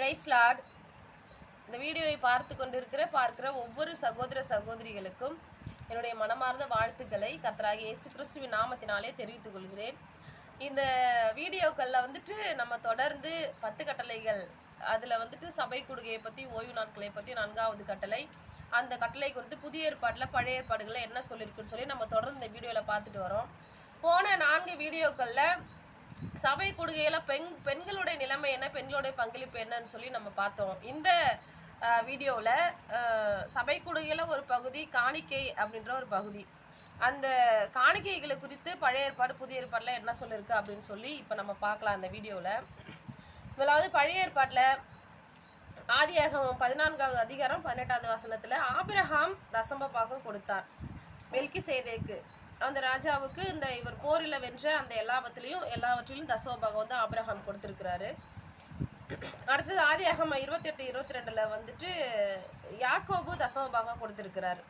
Price Lord. இந்த வீடியோவை பார்க்கிற ஒவ்வொரு சகோதர சகோதரிகளுக்கும் என்னுடைய மனமார்ந்த வாழ்த்துக்களை கர்த்தராகிய இயேசு கிறிஸ்துவின் நாமத்தினாலே தெரிவித்துக் கொள்கிறேன். இந்த வீடியோக்களில் நம்ம தொடர்ந்து 10 கட்டளைகள், அதில் சபை கூடுகையை பற்றி, ஓய்வு நாட்களை பற்றி 4வது கட்டளை, அந்த கட்டளை குறித்து புதிய ஏற்பாட்டில் பழைய ஏற்பாடுகளில் என்ன சொல்லியிருக்குன்னு சொல்லி நம்ம தொடர்ந்து இந்த வீடியோவில் பார்த்துட்டு வரோம். போன 4 வீடியோக்களில் சபை கூடுகையில் பெண்களுடைய நிலைமை என்ன, பெண்களுடைய பங்களிப்பு என்னன்னு சொல்லி நம்ம பார்த்தோம். இந்த வீடியோவில் சபை கூடுகையில் ஒரு பகுதி, காணிக்கை அப்படின்ற ஒரு பகுதி, அந்த காணிக்கைகளை குறித்து பழைய ஏற்பாடு புதிய ஏற்பாட்டில் என்ன சொல்லியிருக்கு அப்படின்னு சொல்லி இப்போ நம்ம பார்க்கலாம் இந்த வீடியோவில். முதலாவது பழைய ஏற்பாட்டில் ஆதியாகமம் 14வது அதிகாரம் 18வது வசனத்தில் ஆபிரகாம் தசம பாகம் கொடுத்தார் மெல்கிசேதேக்கு, அந்த ராஜாவுக்கு. இவர் போரில் வென்ற அந்த எல்லாவற்றிலும் தசமபாகம் ஆபிரகாம் கொடுத்திருக்கிறாரு. அடுத்தது ஆதியாகமம் 28-22 யாக்கோபு தசமபாகம் கொடுத்திருக்கிறாரு.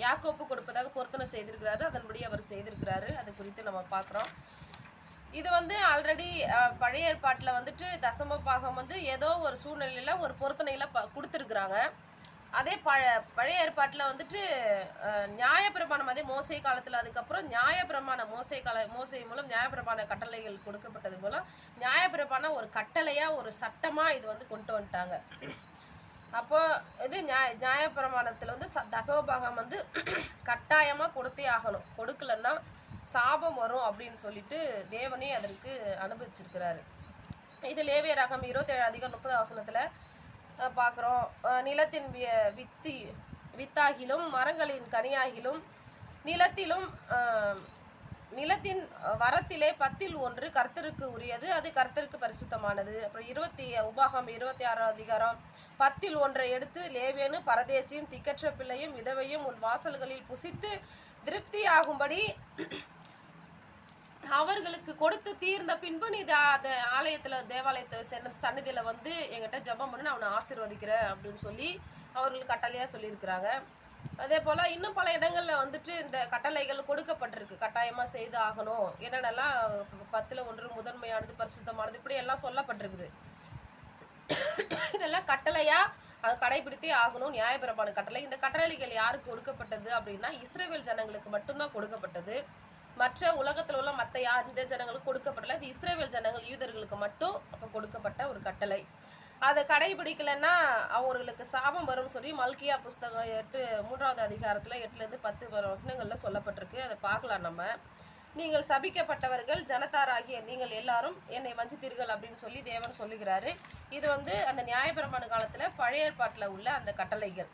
யாக்கோபு கொடுப்பதாக பொருத்தனை செய்திருக்கிறாரு, அதன்படி அவர் செய்திருக்கிறாரு. அது குறித்து நம்ம பார்க்குறோம். இது ஆல்ரெடி பழைய ஏற்பாட்டில் தசமபாகம் ஏதோ ஒரு சூழ்நிலையில் ஒரு பொருத்தனையில் கொடுத்துருக்குறாங்க. அதே பழைய ஏற்பாட்டில் நியாயப்பிரமாணம், அதே மோசே காலத்தில், அதுக்கப்புறம் நியாயப்பிரமாணம் மோசை மூலம் நியாயப்பிரமாண கட்டளைகள் கொடுக்கப்பட்டது மூலம் நியாயப்பிரமாணம் ஒரு கட்டளையாக ஒரு சட்டமாக இது கொண்டு வந்துட்டாங்க. அப்போ இது நியாயப்பிரமாணத்தில் தசமபாகம் கட்டாயமாக கொடுத்தே ஆகணும், கொடுக்கலன்னா சாபம் வரும் அப்படின்னு சொல்லிட்டு தேவனே அதற்கு அனுபவிச்சிருக்கிறாரு. இது லேவியராகமம் 27 வசனத்தில் பார்க்குறோம். நிலத்தின் வித்தாகிலும் மரங்களின் கனியாகிலும் நிலத்தின் வரத்திலே 10 கர்த்தருக்கு உரியது, அது கர்த்தருக்கு பரிசுத்தமானது. அப்புறம் உபாகம் 26 அதிகாரம் 10 எடுத்து லேவியனு பரதேசியும் திக்கற்ற பிள்ளையும் விதவையும் உன் வாசல்களில் புசித்து திருப்தி ஆகும்படி அவர்களுக்கு கொடுத்து தீர்ந்த பின்பு நீ ஆலயத்தில் தேவாலயத்தை சன்னதியில் எங்கிட்ட ஜெபம் பண்ணி அவனை ஆசீர்வதிக்கிறேன் அப்படின்னு சொல்லி அவர்களுக்கு கட்டளையாக சொல்லியிருக்கிறாங்க. அதே போல் இன்னும் பல இடங்களில் இந்த கட்டளைகள் கொடுக்கப்பட்டிருக்கு, கட்டாயமாக செய்து ஆகணும். என்னென்னலாம் 10 முதன்மையானது, பரிசுத்தமானது, இப்படி எல்லாம் சொல்லப்பட்டிருக்குது. இதெல்லாம் கட்டளையாக அது கடைபிடித்தே ஆகணும், நியாயப்பிரமாண கட்டளை. இந்த கட்டளைகள் யாருக்கு கொடுக்கப்பட்டது அப்படின்னா இஸ்ரவேல் ஜனங்களுக்கு மட்டும்தான் கொடுக்கப்பட்டது. மற்ற உலகத்தில் உள்ள மற்ற இந்த ஜனங்களுக்கு கொடுக்கப்படல. இது இஸ்ரவேல் ஜனங்கள், யூதர்களுக்கு மட்டும் அப்போ கொடுக்கப்பட்ட ஒரு கட்டளை. அதை கடைபிடிக்கலைன்னா அவர்களுக்கு சாபம் வரும்னு சொல்லி மல்கியா புஸ்தகம் 3வது அதிகாரத்தில் 8-10 வசனங்களில் சொல்லப்பட்டிருக்கு. அதை பார்க்கலாம் நம்ம. நீங்கள் சபிக்கப்பட்டவர்கள், ஜனத்தாராகிய நீங்கள் எல்லாரும் என்னை வஞ்சித்தீர்கள் அப்படின்னு சொல்லி தேவன் சொல்லுகிறாரு. இது அந்த நியாயப்பிரமாண காலத்தில் பழைய ஏற்பாட்டில் உள்ள அந்த கட்டளைகள்,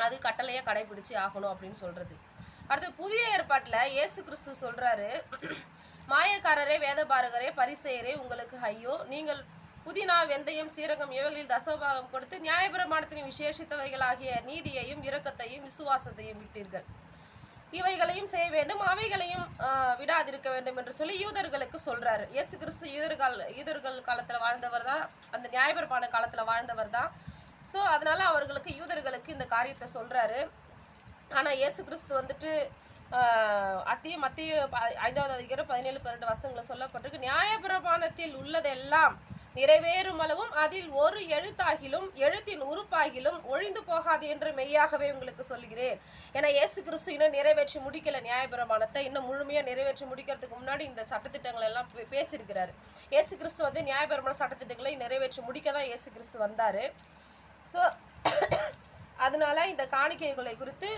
அது கட்டளையை கடைபிடிச்சு ஆகணும் அப்படின்னு சொல்கிறது. அடுத்து புதிய ஏற்பாட்டில் இயேசு கிறிஸ்து சொல்கிறாரு, மாயக்காரரே, வேதபாரகரே, பரிசேயரே, உங்களுக்கு ஐயோ, நீங்கள் புதினா, வெந்தயம், சீரகம் இவைகளில் தசமபாகம் கொடுத்து நியாயப்பிரமாணத்தின் விசேஷித்தவைகளாகிய நீதியையும் இரக்கத்தையும் விசுவாசத்தையும் விட்டீர்கள். இவைகளையும் செய்ய வேண்டும், அவைகளையும் விடாதிருக்க வேண்டும் என்று சொல்லி யூதர்களுக்கு சொல்கிறாரு. இயேசு கிறிஸ்து யூதர்கள் காலத்தில் வாழ்ந்தவர் தான், அந்த நியாயப்பிரமாண காலத்தில் வாழ்ந்தவர் தான். ஸோ அதனால் அவர்களுக்கு, யூதர்களுக்கு இந்த காரியத்தை சொல்கிறாரு. ஆனால் இயேசு கிறிஸ்து மத்திய 5வது அதிகாரம் 17-18 வசனங்களை சொல்லப்பட்டிருக்கு. நியாயப்பிரமாணத்தில் உள்ளதெல்லாம் நிறைவேறும் அளவும் அதில் ஒரு எழுத்தாகிலும் எழுத்தின் உறுப்பாகிலும் ஒழிந்து போகாது என்று மெய்யாகவே உங்களுக்கு சொல்கிறேன். ஏன்னா இயேசு கிறிஸ்து இன்னும் நிறைவேற்றி முடிக்கல நியாயப்பிரமாணத்தை. இன்னும் முழுமையாக நிறைவேற்றி முடிக்கிறதுக்கு முன்னாடி இந்த சட்டத்திட்டங்கள் எல்லாம் பேசியிருக்கிறாரு. இயேசு கிறிஸ்து நியாயப்பிரமாண சட்டத்திட்டங்களை நிறைவேற்றி முடிக்க தான் இயேசு கிறிஸ்து வந்தார். ஸோ அதனால இந்த காணிக்கைகளை குறித்து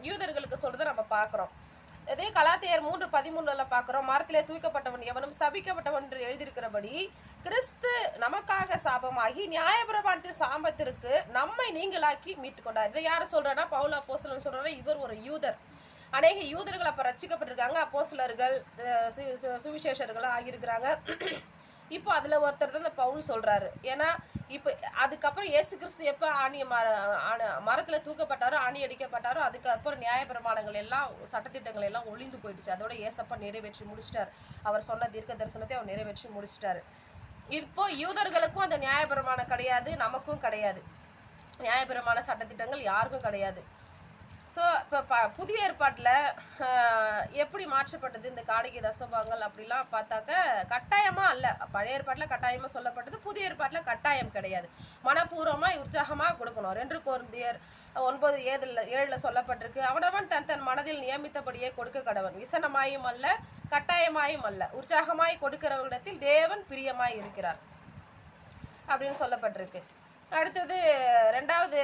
யூதர்களுக்கு சொல்றதை நம்ம பார்க்குறோம். அதே கலாத்தியர் 3:13 பார்க்குறோம். மரத்திலே தூக்கப்பட்டவன் எவனும் சபிக்கப்பட்டவன் என்று எழுதியிருக்கிறபடி கிறிஸ்து நமக்காக சாபமாகி நியாயப்பிரமாணத்தின் சாபத்திற்கு நம்மை நீங்களாக்கி மீட்டு கொண்டார். இதை யார் சொல்றேன்னா பவுல் அப்போஸ்தலன் சொல்றாரு. இவர் ஒரு யூதர். அநேக யூதர்கள் அப்போ ரட்சிக்கப்பட்டிருக்காங்க, அப்போஸ்தலர்கள், சுவிசேஷர்கள் ஆகியிருக்கிறாங்க. இப்போ அதில் ஒருத்தர் தான் இந்த பவுல் சொல்கிறாரு. ஏன்னா இப்போ அதுக்கப்புறம் இயேசு கிறிஸ்து எப்போ மரத்தில் தூக்கப்பட்டாரோ, ஆணி அடிக்கப்பட்டாரோ, அதுக்கப்புறம் நியாயப்பிரமாணங்கள் எல்லாம், சட்டத்திட்டங்கள் எல்லாம் ஒழிந்து போயிடுச்சு. அதோட இயேசப்பா நிறைவேற்றி முடிச்சிட்டார். அவர் சொன்ன தீர்க்க தரிசனத்தை அவர் நிறைவேற்றி முடிச்சிட்டாரு. இப்போ யூதர்களுக்கும் அந்த நியாயப்பிரமாணம் கிடையாது, நமக்கும் கிடையாது. நியாயப்பிரமாண சட்டத்திட்டங்கள் யாருக்கும் கிடையாது. ஸோ இப்போ புதிய ஏற்பாட்டில் எப்படி மாற்றப்பட்டது இந்த காணிக்கை தசபாகங்கள் அப்படிலாம் பார்த்தாக்க கட்டாயமாக அல்ல. பழைய ஏற்பாட்டில் கட்டாயமாக சொல்லப்பட்டது, புதிய ஏற்பாட்டில் கட்டாயம் கிடையாது. மனப்பூர்வமாக உற்சாகமாக கொடுக்கணும். 2 கொரிந்தியர் 9:7 சொல்லப்பட்டிருக்கு, அவனவன் தன் தன் மனதில் நியமித்தபடியே கொடுக்க கடவன், விசனமாயும் அல்ல கட்டாயமாயும் அல்ல, உற்சாகமாய் கொடுக்கிறவரிடத்தில் தேவன் பிரியமாய் இருக்கிறார் அப்படின்னு சொல்லப்பட்டிருக்கு. அடுத்தது 2வது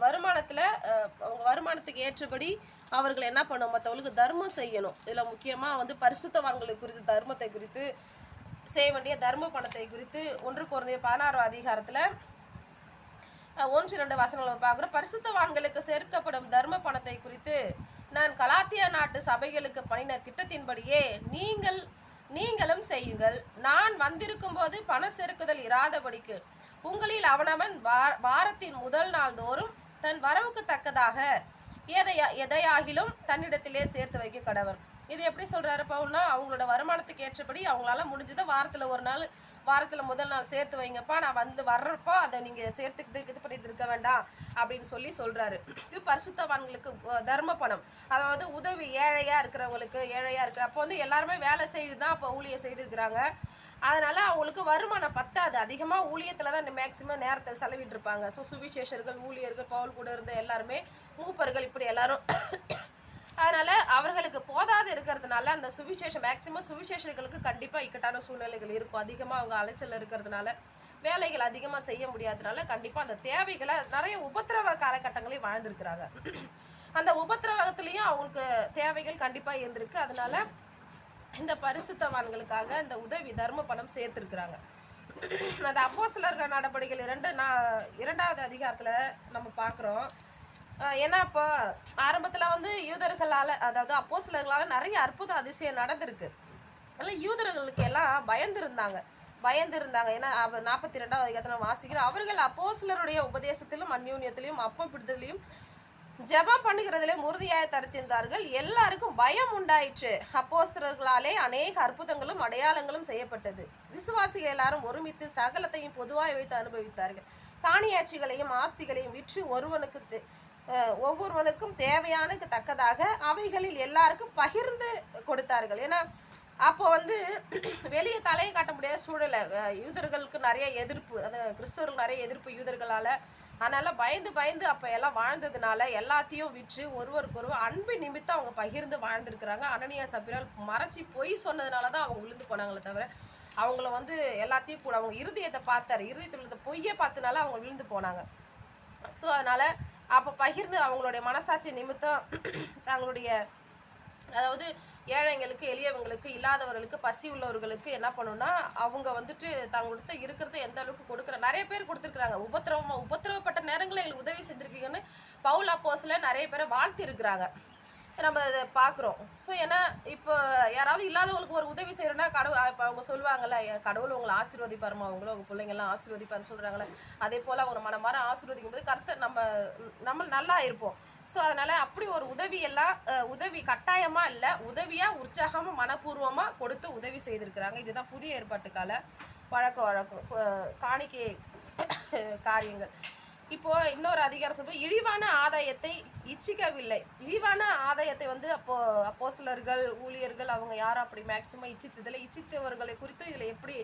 வருமானத்தில் அவங்க வருமானத்துக்கு ஏற்றபடி அவர்கள் என்ன பண்ணணும், மற்றவங்களுக்கு தர்மம் செய்யணும். இதில் முக்கியமாக வந்து பரிசுத்தவான்களை குறித்து, தர்மத்தை குறித்து, செய்ய வேண்டிய தர்ம பணத்தை குறித்து 1 கொரிந்தியர் 16 அதிகாரத்தில் 1-2 வசனங்களை பார்க்குறோம். பரிசுத்தவான்களுக்கு சேர்க்கப்படும் தர்ம பணத்தை குறித்து நான் கலாத்தியா நாட்டு சபைகளுக்கு பண்ணின திட்டத்தின்படியே நீங்களும் செய்யுங்கள். நான் வந்திருக்கும் போது பண செருக்குதல் இராதபடிக்கு உங்களில் அவனவன் வாரத்தின் முதல் நாள் தோறும் தன் வரவுக்கு தக்கதாக எதையாகிலும் தன்னிடத்திலே சேர்த்து வைக்க கடவன். இது எப்படி சொல்றாரு பவுல்னா, அவங்களோட வருமானத்துக்கு ஏற்றபடி அவங்களால முடிஞ்சதை வாரத்தில் முதல் நாள் சேர்த்து வைங்கப்பா, நான் வர்றப்போ அதை நீங்கள் சேர்த்துக்கிட்டு இது பண்ணிட்டு இருக்க வேண்டாம் அப்படின்னு சொல்றாரு. இது பரிசுத்தவான்களுக்கு தர்ம பணம், அதாவது உதவி, ஏழையா இருக்கிற அப்போ வந்து எல்லாருமே வேலை செய்து தான் அப்போ ஊழியம் செய்திருக்கிறாங்க. அதனால அவங்களுக்கு வருமானம் பத்தாது, அதிகமாக ஊழியத்தில் தான் மேக்சிமம் நேரத்தை செலவிட்டு இருப்பாங்க. ஸோ சுவிசேஷர்கள், ஊழியர்கள், பவுல் கூட இருந்த எல்லாருமே, மூப்பர்கள், இப்படி எல்லாரும் அதனால அவர்களுக்கு போதாது இருக்கிறதுனால அந்த மேக்சிமம் சுவிசேஷர்களுக்கு கண்டிப்பாக இக்கட்டான சூழ்நிலைகள் இருக்கும். அதிகமாக அவங்க அலைச்சல் இருக்கிறதுனால, வேலைகள் அதிகமாக செய்ய முடியாததுனால கண்டிப்பாக அந்த தேவைகளை நிறைய உபத்திரவ காலகட்டங்களையும் வாழ்ந்துருக்கிறாங்க. அந்த உபத்திரவகத்துலேயும் அவங்களுக்கு தேவைகள் கண்டிப்பாக இருந்திருக்கு. அதனால இந்த பரிசுத்தவான்களுக்காக இந்த உதவி தர்ம பணம் சேர்த்துருக்குறாங்க. அந்த அப்போஸ்தலர்கள் நடபடிகள் 2வது அதிகாரத்தில் நம்ம பார்க்குறோம். ஏன்னா இப்போ ஆரம்பத்தில் வந்து யூதர்களால், அதாவது அப்போஸ்தலர்களால் நிறைய அற்புத அதிசயம் நடந்திருக்கு. அதனால் யூதர்களுக்கு எல்லாம் பயந்துருந்தாங்க. ஏன்னா 42வது அதிகாரத்தில் வாசிக்கிறோம், அவர்கள் அப்போஸ்தலருடைய உபதேசத்திலும் அந்யோன்யத்திலையும் அப்பம் பிடித்ததிலையும் ஜெபம் பண்ணுகிறதிலே உறுதியாய் தரித்திருந்தார்கள். எல்லாருக்கும் பயம் உண்டாயிற்று. அப்போஸ்தலர்களாலே அநேக அற்புதங்களும் அடையாளங்களும் செய்யப்பட்டது. விசுவாசிகள் எல்லாரும் ஒருமித்து சகலத்தையும் பொதுவாய் வைத்து அனுபவித்தார்கள். காணியாட்சிகளையும் ஆஸ்திகளையும் விற்று ஒவ்வொருவனுக்கும் தேவையான தக்கதாக அவைகளில் எல்லாருக்கும் பகிர்ந்து கொடுத்தார்கள். ஏன்னா அப்போ வந்து வெளியே தலையை காட்ட முடியாத சூழலை, யூதர்களுக்கு நிறைய எதிர்ப்பு, அந்த கிறிஸ்தவர்கள் நிறைய எதிர்ப்பு யூதர்களால். அதனால் பயந்து அப்போ எல்லாம் வாழ்ந்ததுனால எல்லாத்தையும் விற்று ஒருவருக்கொருவர் அன்பு நிமித்தம் அவங்க பகிர்ந்து வாழ்ந்துருக்குறாங்க. அனனியா சப்பீரால் மறைச்சி பொய் சொன்னதுனால தான் அவங்க விழுந்து போனாங்களே தவிர, அவங்கள வந்து எல்லாத்தையும் கூட அவங்க இருதயத்தில் உள்ள பொய்யை பார்த்தனால அவங்க விழுந்து போனாங்க. ஸோ அதனால் அப்போ பகிர்ந்து அவங்களுடைய மனசாட்சி நிமித்தம் தங்களுடைய, அதாவது ஏழைங்களுக்கு, எளியவங்களுக்கு, இல்லாதவர்களுக்கு, பசி உள்ளவர்களுக்கு என்ன பண்ணணும்னா அவங்க வந்துட்டு தங்கள்கிட்ட இருக்கிறத எந்த அளவுக்கு கொடுக்குற, நிறைய பேர் கொடுத்துருக்குறாங்க. உபத்திரவப்பட்ட நேரங்களில் எங்களுக்கு உதவி செஞ்சுருக்கீங்கன்னு பவுல் அப்போஸ்தலர் நிறைய பேரை வாழ்த்தி இருக்கிறாங்க. நம்ம இதை பார்க்குறோம். ஸோ ஏன்னா இப்போ யாராவது இல்லாதவங்களுக்கு ஒரு உதவி செய்யறோம்னா இப்போ அவங்க சொல்லுவாங்கள்ல, கடவுள் உங்களை ஆசீர்வதிப்பாருமா, அவங்களும் அவங்க பிள்ளைங்கள்லாம் ஆசீர்வதிப்பாருன்னு சொல்கிறாங்களே, அதே போல் அவங்க மனமார ஆசீர்வதிக்கும் போது கர்த்தர் நம்ம நல்லா இருப்போம். ஸோ அதனால் அப்படி ஒரு உதவி கட்டாயமாக இல்லை, உதவியாக உற்சாகமாக மனப்பூர்வமாக கொடுத்து உதவி செய்திருக்கிறாங்க. இதுதான் புதிய ஏற்பாட்டுக்கால வழக்கம் காணிக்கை காரியங்கள். இப்போ இன்னொரு அதிகாரம் சொல்லுவோம், இழிவான ஆதாயத்தை இச்சிக்கவில்லை. இழிவான ஆதாயத்தை வந்து அப்போஸ்தலர்கள், ஊழியர்கள் அவங்க யாரும் அப்படி மேக்சிமம் இச்சித்தவர்களை குறித்து இதில் எப்படி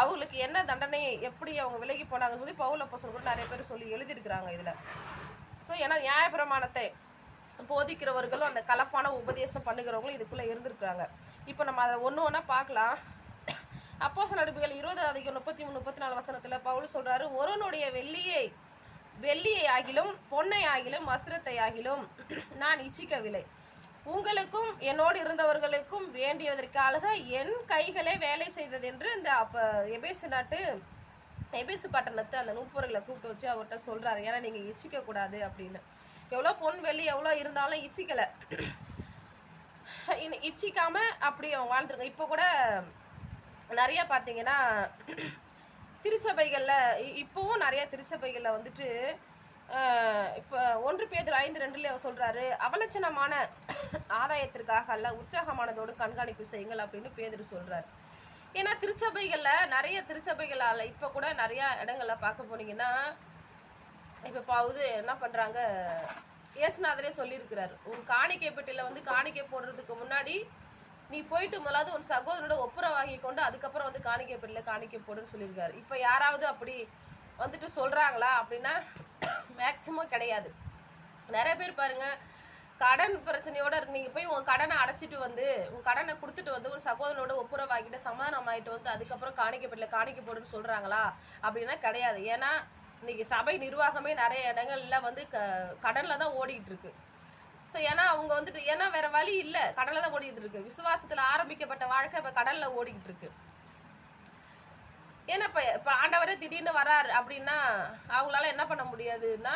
அவங்களுக்கு என்ன தண்டனை, எப்படி அவங்க விலகி போனாங்கன்னு சொல்லி பவுல் அப்போஸ்தலர் கூட நிறைய பேர் சொல்லி எழுதியிருக்கிறாங்க இதில். ஸோ ஏன்னா நியாயப்பிரமாணத்தை போதிக்கிறவர்களும் அந்த கலப்பான உபதேசம் பண்ணுகிறவங்களும் இதுக்குள்ளே இருந்திருக்கிறாங்க. இப்போ நம்ம அதை ஒன்றா பார்க்கலாம். அப்போஸ்தலர் நடபடிகள் 20:33-34 வசனத்தில் பவுல் சொல்கிறாரு, ஒருவனுடைய வெள்ளியை ஆகிலும் பொன்னை ஆகிலும் வஸ்திரத்தை ஆகிலும் நான் இச்சிக்கவில்லை. உங்களுக்கும் என்னோடு இருந்தவர்களுக்கும் வேண்டியதற்காக என் கைகளே வேலை செய்தது என்று இந்த எபேசு பட்டணத்தை அந்த நூற்பொருளை கூப்பிட்டு வச்சு அவர்கிட்ட சொல்கிறாரு. ஏன்னா நீங்கள் இச்சிக்கக்கூடாது அப்படின்னு. எவ்வளோ பொன் வெள்ளி எவ்வளோ இருந்தாலும் இச்சிக்காமல் அப்படி அவங்க வாழ்ந்துருங்க. இப்போ கூட நிறையா பார்த்தீங்கன்னா திருச்சபைகளில், இப்போவும் நிறைய திருச்சபைகளில் வந்துட்டு இப்போ 1 பேதுரு 5:2 சொல்கிறாரு, அவலட்சணமான ஆதாயத்திற்காக அல்ல உற்சாகமானதோடு கண்காணிப்பு செய்யுங்கள் அப்படின்னு பேதுரு சொல்கிறார். ஏன்னா நிறைய திருச்சபைகளால் இப்போ கூட நிறையா இடங்களில் பார்க்க போனீங்கன்னா, இப்போ என்ன பண்ணுறாங்க, இயேசுநாதரே சொல்லியிருக்கிறாரு, உன் காணிக்கை பெட்டியில் வந்து காணிக்கை போடுறதுக்கு முன்னாடி நீ போயிட்டு முதலாவது உன் சகோதரோட ஒப்புரவாகி கொண்டு அதுக்கப்புறம் வந்து காணிக்கை பெட்டியில் காணிக்கை போடுன்னு சொல்லியிருக்காரு. இப்போ யாராவது அப்படி வந்துட்டு சொல்கிறாங்களா அப்படின்னா மேக்சிமம் கிடையாது. நிறைய பேர் பாருங்க, கடன் பிரச்சனையோட இருக்கு. நீங்கள் போய் உங்கள் கடனை அடைச்சிட்டு வந்து உங்கள் கடனை கொடுத்துட்டு வந்து ஒரு சகோதரனோட ஒப்புரவாகிட்டு சமாதானம் ஆகிட்டு வந்து அதுக்கப்புறம் காணிக்கை பெட்டியில் காணிக்கை போடுன்னு சொல்கிறாங்களா அப்படின்னா கிடையாது. ஏன்னா இன்னைக்கு சபை நிர்வாகமே நிறைய இடங்கள்ல வந்து கடனில் தான் ஓடிட்டு இருக்கு. ஸோ ஏன்னா அவங்க வந்துட்டு ஏன்னா வேற வழி இல்லை, கடலில் தான் ஓடிட்டு இருக்கு. விசுவாசத்தில் ஆரம்பிக்கப்பட்ட வாழ்க்கை இப்போ கடலில் ஓடிக்கிட்டு இருக்கு. ஏன்னா இப்போ ஆண்டவரே திடீர்னு வராரு அப்படின்னா அவங்களால என்ன பண்ண முடியாதுன்னா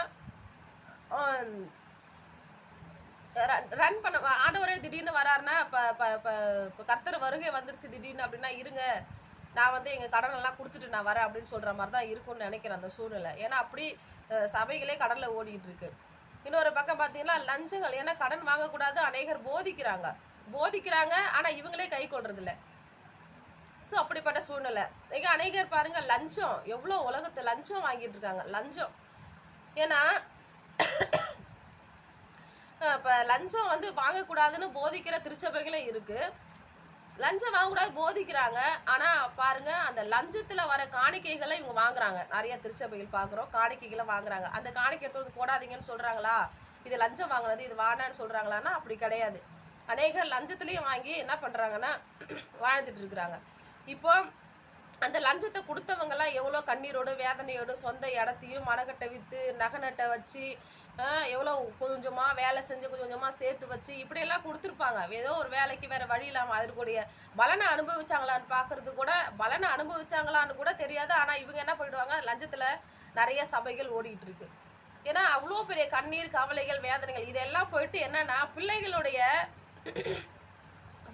ரன் பண்ண. ஆண்டவரே திடீர்னு வராருன்னா இப்போ கர்த்தர் வருகை வந்துருச்சு திடீர்னு அப்படின்னா இருங்க நான் வந்து எங்கள் கடனெல்லாம் கொடுத்துட்டு நான் வரேன் அப்படின்னு சொல்கிற மாதிரி தான் இருக்கும்னு நினைக்கிறேன் அந்த சூழ்நிலை. ஏன்னா அப்படி சபைகளே கடலில் ஓடிக்கிட்டு இருக்கு. இன்னொரு பக்கம் பார்த்தீங்கன்னா லஞ்சங்கள், ஏன்னா கடன் வாங்கக்கூடாது அநேகர் போதிக்கிறாங்க ஆனால் இவங்களே கை கொள்றதில்ல. ஸோ அப்படிப்பட்ட சூழ்நிலை இங்கே அநேகர் பாருங்கள், லஞ்சம் எவ்வளோ உலகத்தை லஞ்சம் வாங்கிட்டு இருக்காங்க. லஞ்சம் ஏன்னா இப்போ லஞ்சம் வந்து வாங்கக்கூடாதுன்னு போதிக்கிற திருச்சபைகளும் இருக்குது. லஞ்சம் வாங்கக்கூடாது போதிக்கிறாங்க, ஆனால் பாருங்க அந்த லஞ்சத்தில் வர காணிக்கைகளை இவங்க வாங்குறாங்க. நிறைய திருச்சபைகள் பார்க்குறோம், காணிக்கைகளை வாங்குறாங்க. அந்த காணிக்கை எடுத்து வந்து போடாதீங்கன்னு சொல்கிறாங்களா, இது லஞ்சம் வாங்கினது இது வானான்னு சொல்கிறாங்களான்னா அப்படி கிடையாது. அநேகர் லஞ்சத்துலேயும் வாங்கி என்ன பண்ணுறாங்கன்னா வாழ்ந்துட்டு இருக்கிறாங்க. இப்போ அந்த லஞ்சத்தை கொடுத்தவங்கலாம் எவ்வளோ கண்ணீரோடு வேதனையோடு சொந்த இடத்தையும் மனக்கட்டை விற்று நகை நட்டை வச்சு எவ்வளோ கொஞ்சமாக வேலை செஞ்சு கொஞ்சம் கொஞ்சமாக சேர்த்து வச்சு இப்படியெல்லாம் கொடுத்துருப்பாங்க. ஏதோ ஒரு வேலைக்கு வேறு வழி இல்லாமல் அதற்குடைய பலனை அனுபவிச்சாங்களான்னு பார்க்குறது கூட, பலனை அனுபவிச்சாங்களான்னு கூட தெரியாது. ஆனால் இவங்க என்ன பண்ணிடுவாங்க, லஞ்சத்தில் நிறைய சபைகள் ஓடிட்டு இருக்கு. ஏன்னா அவ்வளோ பெரிய கண்ணீர் கவலைகள் வேதனைகள் இதெல்லாம் போயிட்டு என்னன்னா பிள்ளைகளுடைய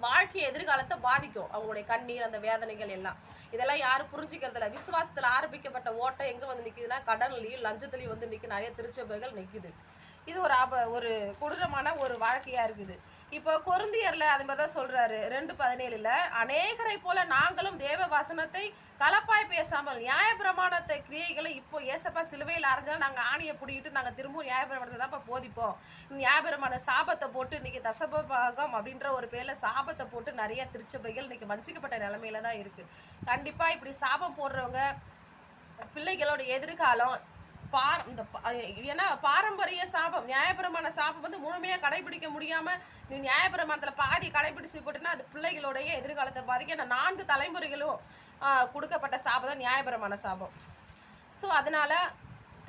வாழ்க்கை எதிர்காலத்தை பாதிக்கும். அவங்களுடைய கண்ணீர் அந்த வேதனைகள் எல்லாம் இதெல்லாம் யாரும் புரிஞ்சுக்கிறதில்ல. விசுவாசத்தில் ஆரம்பிக்கப்பட்ட ஓட்டம் எங்கே வந்து நிற்குதுன்னா கடன்லையும் லஞ்சத்துலையும் வந்து நிற்க நிறைய திருச்சபைகள் நிற்குது. இது ஒரு கொடூரமான ஒரு வாழ்க்கையாக இருக்குது. இப்போ கொரிந்தியரில் அது மாதிரி தான் சொல்கிறாரு 2:17 அநேகரை போல நாங்களும் தேவ வசனத்தை கலப்பாய் பேசாமல் நியாயப்பிரமாணத்தை கிரியைகளை இப்போ ஏசப்பா சிலுவையில் அரைஞ்சாலும் நாங்கள் ஆணியை பிடிக்கிட்டு நாங்கள் திரும்பவும் நியாயப்பிரமாணத்தை தான் இப்போ போதிப்போம். நியாயப்பிரமாண சாபத்தை போட்டு இன்றைக்கி தசபாகம் அப்படின்ற ஒரு பேரில் சாபத்தை போட்டு நிறைய திருச்சபைகள் இன்றைக்கி வஞ்சிக்கப்பட்ட நிலைமையில தான் இருக்குது. கண்டிப்பாக இப்படி சாபம் போடுறவங்க பிள்ளைகளோட எதிர்காலம் ஏன்னா பாரம்பரிய சாபம் நியாயப்பிரமாண சாபம் வந்து முழுமையாக கடைபிடிக்க முடியாமல் நீ நியாயப்பிரமாணத்தில் பாதி கடைபிடிச்சு போட்டுன்னா அது பிள்ளைகளுடைய எதிர்காலத்தை பாதிக்க. ஏன்னா 4 தலைமுறைகளும் கொடுக்கப்பட்ட சாபம் தான் நியாயப்பிரமாண சாபம். ஸோ அதனால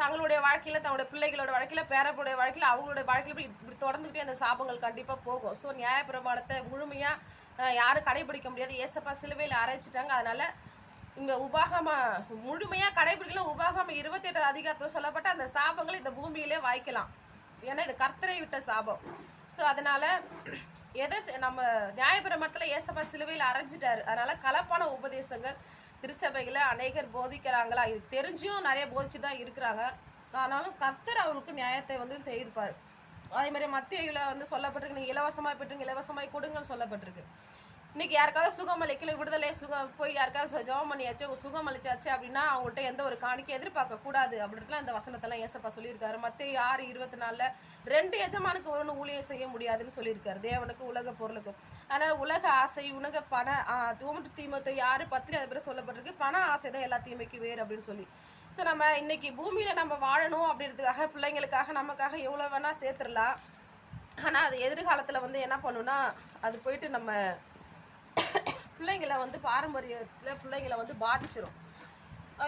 தங்களுடைய வாழ்க்கையில் தங்களுடைய பிள்ளைகளோட வாழ்க்கையில் பேரப்புடைய வாழ்க்கையில் அவங்களுடைய வாழ்க்கையில் இப்படி தொடர்ந்துக்கிட்டே அந்த சாபங்கள் கண்டிப்பாக போகும். ஸோ நியாயப்பிரமாணத்தை முழுமையாக யாரும் கடைபிடிக்க முடியாது. ஏசப்பா சிலுவையில் அரைச்சிட்டாங்க. அதனால இங்கே உபாகமாக முழுமையாக கடைபிடிக்கல. உபாகம 28 அதிகாரத்தில் சொல்லப்பட்ட அந்த சாபங்களை இந்த பூமியிலே வாய்க்கலாம். ஏன்னா இது கர்த்தரை விட்ட சாபம். ஸோ அதனால் எதை நம்ம நியாயப்பிரமாணத்தில் ஏசப்பா சிலுவையில் அரைஞ்சிட்டாரு. அதனால் கலப்பான உபதேசங்கள் திருச்சபைகளை அநேகர் போதிக்கிறாங்களா, இது தெரிஞ்சும் நிறைய போதிச்சு தான் இருக்கிறாங்க. ஆனாலும் கர்த்தர் அவருக்கு நியாயத்தை வந்து செய்திருப்பார். அதே மாதிரி மத்தேயுல வந்து சொல்லப்பட்டிருக்கு, நீங்கள் இலவசமாக பெற்றுங்க இலவசமாய் கொடுங்கன்னு சொல்லப்பட்டிருக்கு. இன்றைக்கி யாருக்காவது சுகம் அளிக்கல விடுதலை போய் யாருக்காவது ஜெபம் பண்ணியாச்சு சுகம் அளிச்சாச்சு அப்படின்னா அவங்கள்ட்ட எந்த ஒரு காணிக்கை எதிர்பார்க்கக்கூடாது அப்படின்றதுலாம் இந்த வசனத்தெல்லாம் ஏசப்பா சொல்லியிருக்காரு. மத்தேயு 6:24 2 எஜமானுக்கு ஒன்று ஊழியம் செய்ய முடியாதுன்னு சொல்லியிருக்காரு, தேவனுக்கு உலக பொருளுக்கும். அதனால் உலக ஆசை உலக பண தீமோத்தேயு 6:10 அது பேர் சொல்லப்பட்டிருக்கு, பண ஆசை தான் எல்லா தீமைக்கு வேறு அப்படின்னு சொல்லி. ஸோ நம்ம இன்னைக்கு பூமியில் நம்ம வாழணும் அப்படின்றதுக்காக பிள்ளைங்களுக்காக நமக்காக எவ்வளோ வேணால் சேர்த்துடலாம். ஆனால் அது எதிர்காலத்தில் வந்து என்ன பண்ணுன்னா அது போயிட்டு நம்ம பிள்ளைங்களை வந்து பாரம்பரியத்தில் பிள்ளைங்களை வந்து பாதிச்சிடும்.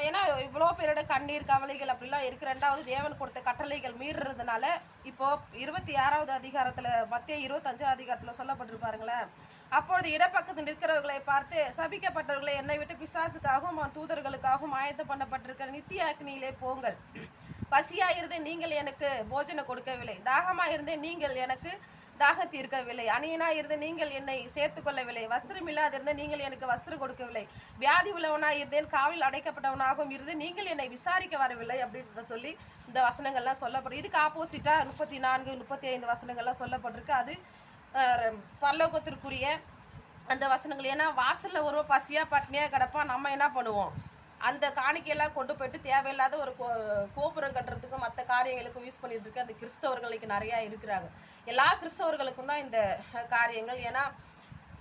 ஏன்னா இவ்வளோ பேரோட கண்ணீர் கவலைகள் அப்படிலாம் இருக்குது. 2வது தேவன் கொடுத்த கட்டளைகள் மீறுறதுனால இப்போது 26வது அதிகாரத்தில் மத்தேயு 25 அதிகாரத்தில் சொல்லப்பட்டிருப்பாருங்களேன், அப்பொழுது இடப்பக்கத்தில் நிற்கிறவர்களை பார்த்து சபிக்கப்பட்டவர்களை என்னை விட்டு பிசாசுக்காகவும் தூதர்களுக்காகவும் ஆயத்தம் பண்ணப்பட்டிருக்கிற நித்திய அக்னியிலே போங்கள். பசியாயிருந்து நீங்கள் எனக்கு போஜனம் கொடுக்கவில்லை, தாகமாயிருந்து நீங்கள் எனக்கு தாக தீர்க்கவில்லை, அணியனாய் இருந்து நீங்கள் என்னை சேர்த்து கொள்ளவில்லை, வஸ்திரம் இல்லாதிருந்து நீங்கள் எனக்கு வஸ்திரம் கொடுக்கவில்லை, வியாதி உள்ளவனாய் இருந்தேன், காவில் அடைக்கப்பட்டவனாகவும் இருந்து நீங்கள் என்னை விசாரிக்க வரவில்லை அப்படின்னு சொல்லி இந்த வசனங்கள்லாம் சொல்லப்படும். இதுக்கு ஆப்போசிட்டாக 34, 35 வசனங்கள்லாம் சொல்லப்பட்டிருக்கு. அது பரலோகத்திற்குரிய அந்த வசனங்கள். ஏன்னா வாசலில் ஒரு பசியாக பட்னியாக கிடப்பா, நம்ம என்ன பண்ணுவோம், அந்த காணிக்கையெல்லாம் கொண்டு போயிட்டு தேவையில்லாத ஒரு கோபுரம் கட்டுறதுக்கும் மற்ற காரியங்களுக்கும் யூஸ் பண்ணிட்டு இருக்க அந்த கிறிஸ்தவர்களுக்கு நிறையா இருக்கிறாங்க. எல்லா கிறிஸ்தவர்களுக்கும் தான் இந்த காரியங்கள். ஏன்னா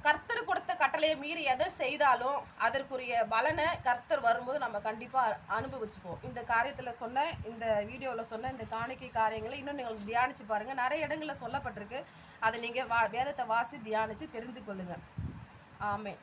கர்த்தர் கொடுத்த கட்டளையை மீறி எதை செய்தாலும் அதற்குரிய பலனை கர்த்தர் வரும்போது நம்ம கண்டிப்பாக அனுபவிச்சுப்போம். இந்த காரியத்தில் சொன்ன, இந்த வீடியோவில் சொன்ன இந்த காணிக்கை காரியங்களை இன்னும் நீங்கள் தியானித்து பாருங்கள். நிறைய இடங்களில் சொல்லப்பட்டிருக்கு. அதை நீங்கள் வேதத்தை வாசி தியானித்து தெரிந்து கொள்ளுங்கள். ஆமென்.